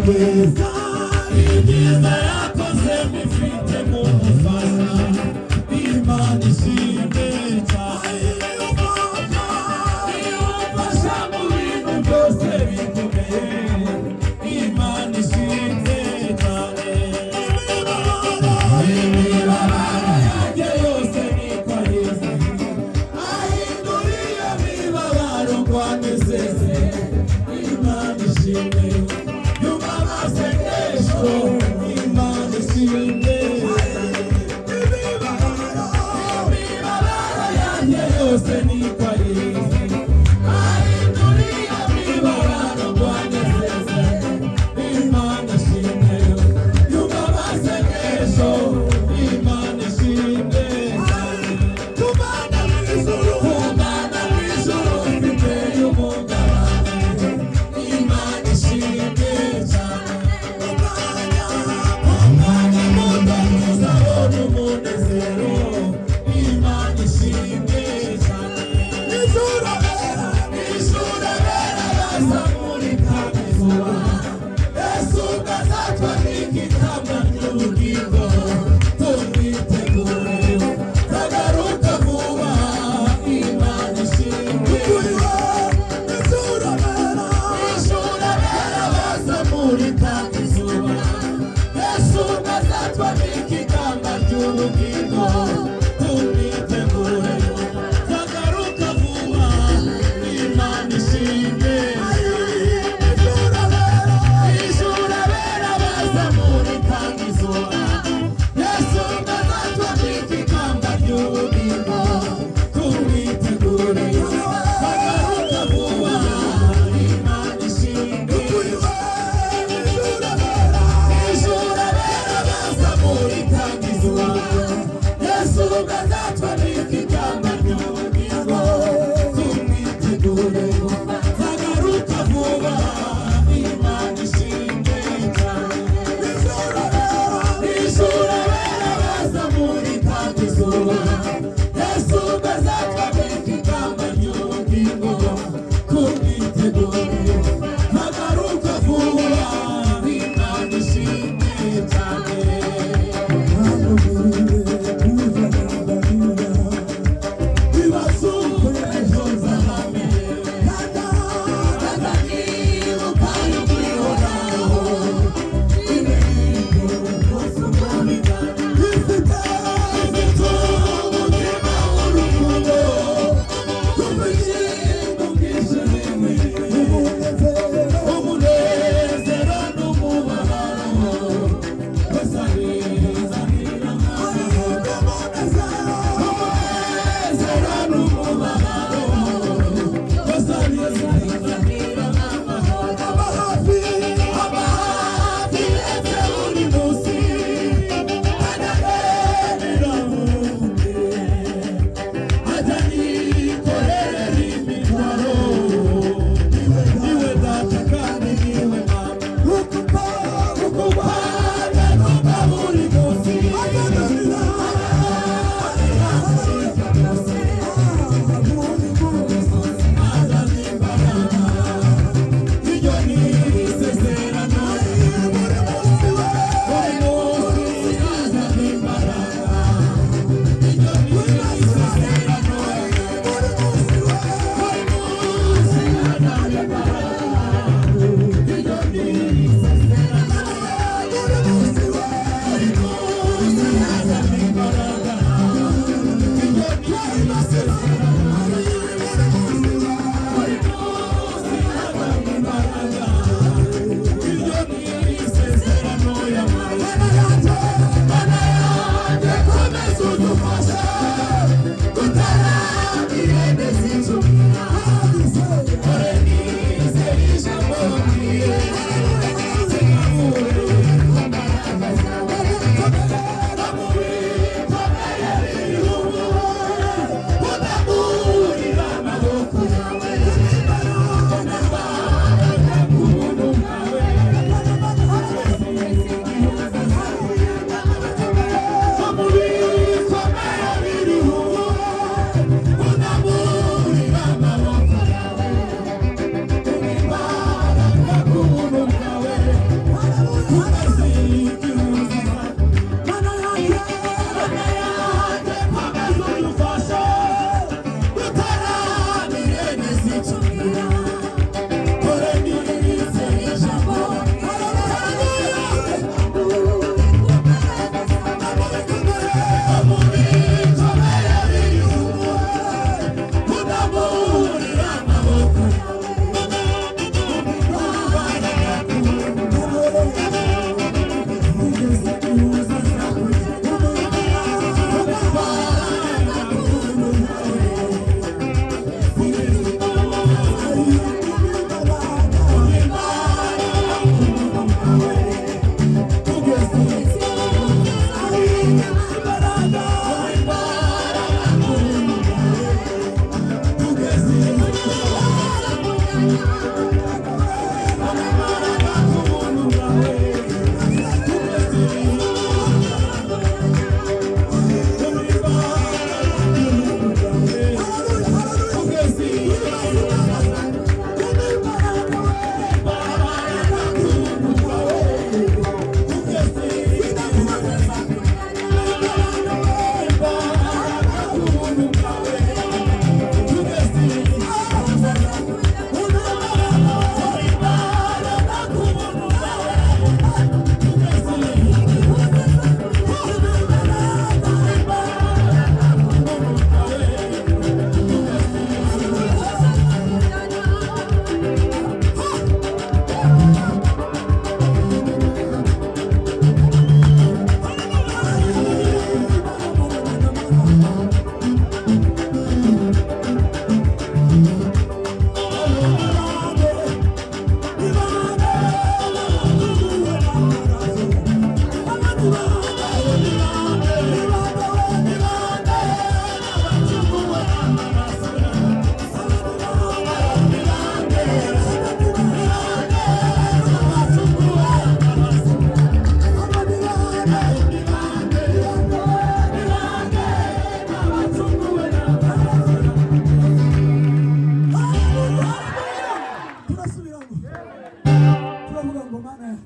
ibyiza ibyiza yakoze bifite mu mufasha Imana ishimwe cyane umufasha mu bintu byose bikomeye Imana ishimwe cyane imibabaro yanjye yose niko ayizi ahinduriye imibabaro ngwanezeze Imana ishimwe yumva amasengesho Imana ishimwe imibabaro yanjye yose niko ayizi ahinduriye imibabaro ngwanezeze Imana ishimwe yumva amasengesho Imana ishimwe Kumana mw'ijuru mfite umugabane Imana ishimwe cyane umwanya mudakuza abona umunezero Imana ishimwe cyane ijuru abera bazamurika izuba Yesu azatwa n'igitambwe cy'ubugingo tumwitegure tagaruka vuba Imana ishimwe ijuru abera bazamurika izuba Yesu azatwa n'igitambwe cy'ubugingo tumwitegure tagaruka vuba Imana ishimwe ijuru abera bazamurika izuba Yesu azatwa n'igitambwe cy'ubugingo tumwitegure tagaruka vuba Imana ishimwe ijuru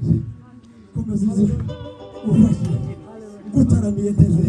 yaje komeza uze ufashe gutaramiye teze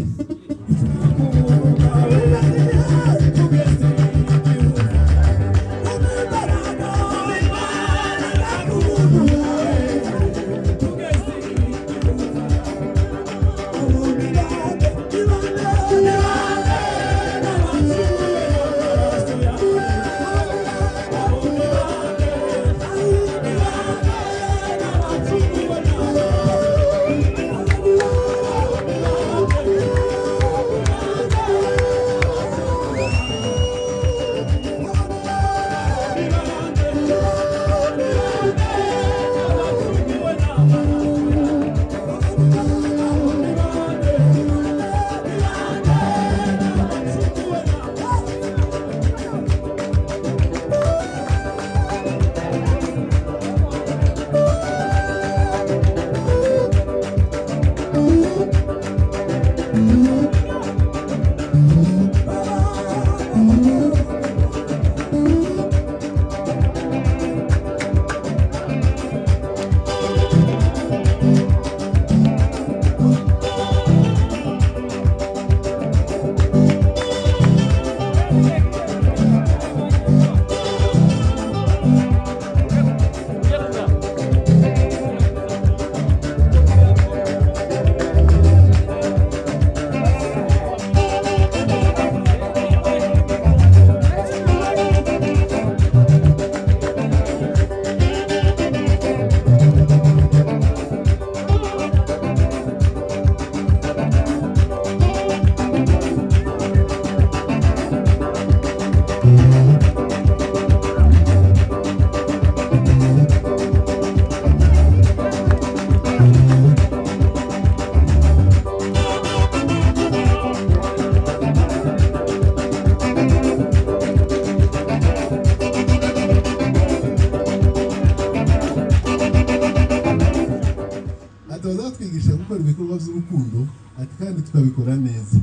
bazatwigisha gukora ibikorwa by'urukundo ati kandi tukabikora neza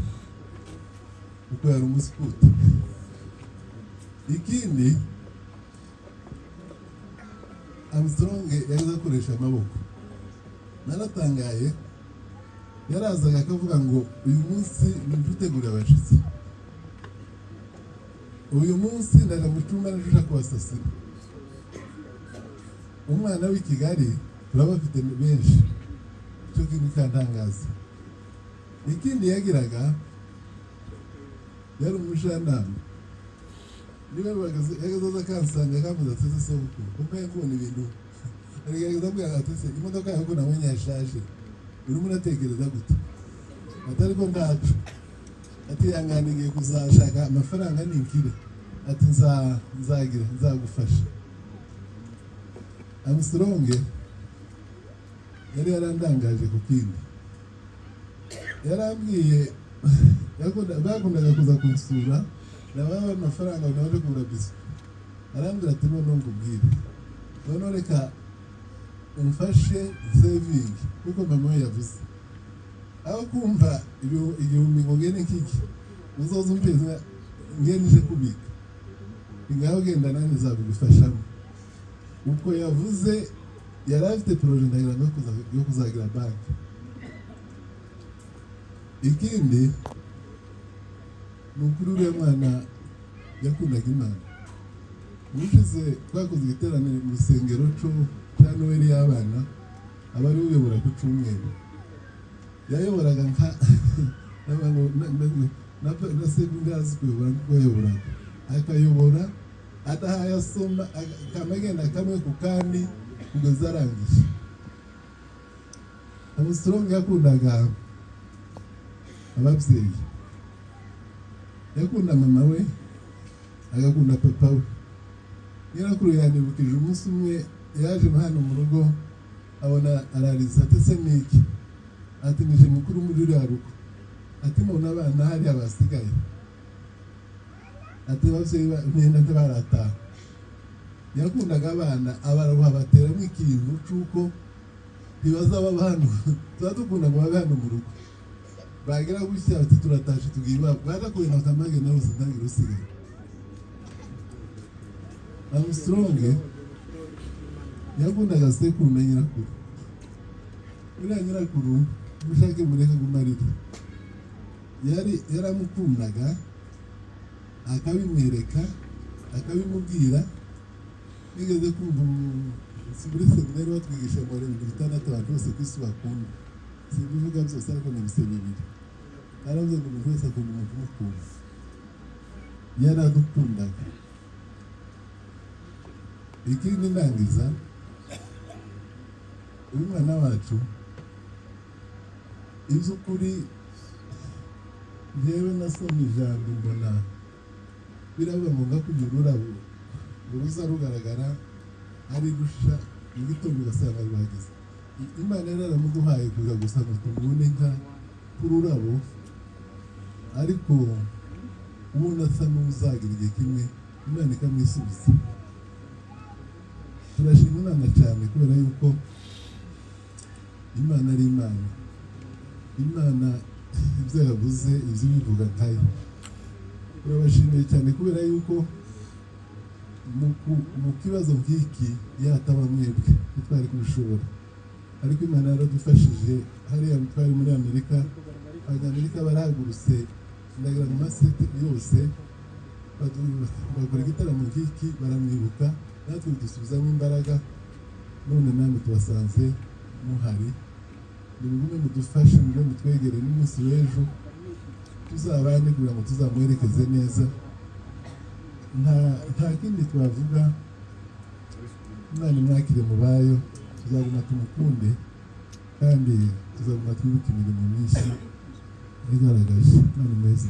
kuko yari umusikuti. Ikindi Armstrong yari akoresha amaboko, naratangaye yarazaga akavuga ngo uyu munsi nijutegura abashitsi, uyu munsi ndaje mu cyumba nje kubasasira. Umwana w'i Kigali turabafite benshi, cyo kintu kantangaza. Ikindi yagiraga yari umushanama, niba yagazaza kansanga kamuza atese sobukuru kuko yakubona ibintu arigeza bwa atese imodoka yako nabonye yashaje, urimo uratekereza gute? Atari ko ndacu ati yanganigiye kuzashaka amafaranga ninkire, ati nzagira nzagufasha. Armstrong yari yarandangaje ku kindi, yarambwiye bakundaga kuza kunsura nababa amafaranga naje kugura biswi, arambwira ati none ngubwire, none reka umfashe saving kuko mama we yavuze aho kumva igihumbi ngo ngene kiki uzoza umpeza ngenije kubika ingaho genda nani zabigufashamo. Uko yavuze yari afite projet ndagira yo kuzagira banki. Ikindi nukuri uriya mwana yakundaga Imana. Ubushize twakoze igiterane mu rusengero cya Noheli y'abana, abari uyobora ku cyumweru yayoboraga nka na sekundazi kuyobora nkuko yayoboraga, akayobora adahaye asoma akamagenda kamwe ku kandi kugeza arangije. Armstrong yakundaga ababyeyi, yakunda mama we agakunda papa we. Nyirakuru yanibukije umunsi umwe yaje hano mu rugo abona arariza ati se niki, ati nije mukuru muri uriya rugo, ati mbona abana hari abasigaye, ati ababyeyi benda ntibarataha. Yakundaga abana abaruha bateramo ikintu cy'uko ntibazaba hano, tuba dukunda ngo babe hano mu rugo, bagira gutya bati turatashe tugiye iwabo, baza kubona akamage nawe usigaye usigaye. Armstrong yakundaga sekuru na nyirakuru, uriya nyirakuru ubushake mureka kumarira yaramukundaga akabimwereka akabimubwira. Nigeze kumva muri seminari batwigisha ngo 6 abantu bose ku isi bakunda, simbivuga byose ariko ni ibise bibiri. Aravuze ngo umuntu wese akunda umuntu umukunda. Yaradukundaga. Ikindi ndangiza, uyu mwana wacu iby'ukuri njyewe nasomye ijambo mbona biravuga ngo ngakugira ururabo uruza rugaragara ari gusha mu gitondo ugasanga rwageze. Imana yaramuduhaye kuza gusa ngo tumubone nka k'ururabo, ariko ubona asa n'uzagira igihe kimwe Imana ikamwisubiza. Turashima Imana cyane kubera yuko Imana ari Imana. Imana ibyo yavuze ibyo bivuga nkayo. Turabashimiye cyane kubera yuko mu kibazo nk'iki yataba mwebwe twari kubishobora, ariko Imana yaradufashije. Hariya twari muri Amerika, Abanyamerika barahagurutse ndagira mu masete yose bagura igitaramo nk'iki baramwibuka, natwe dusubizamo imbaraga. None namwe tubasanze muhari, nimugume mudufashe, mube mutwegere n'umunsi w'ejo tuzabane kugira ngo tuzamuherekeze neza. Nta kindi twavuga. Imana imwakire mu bayo, tuzaguma tumukunde kandi tuzaguma twibuka imirimo myinshi yagaragaje. Imana imweze.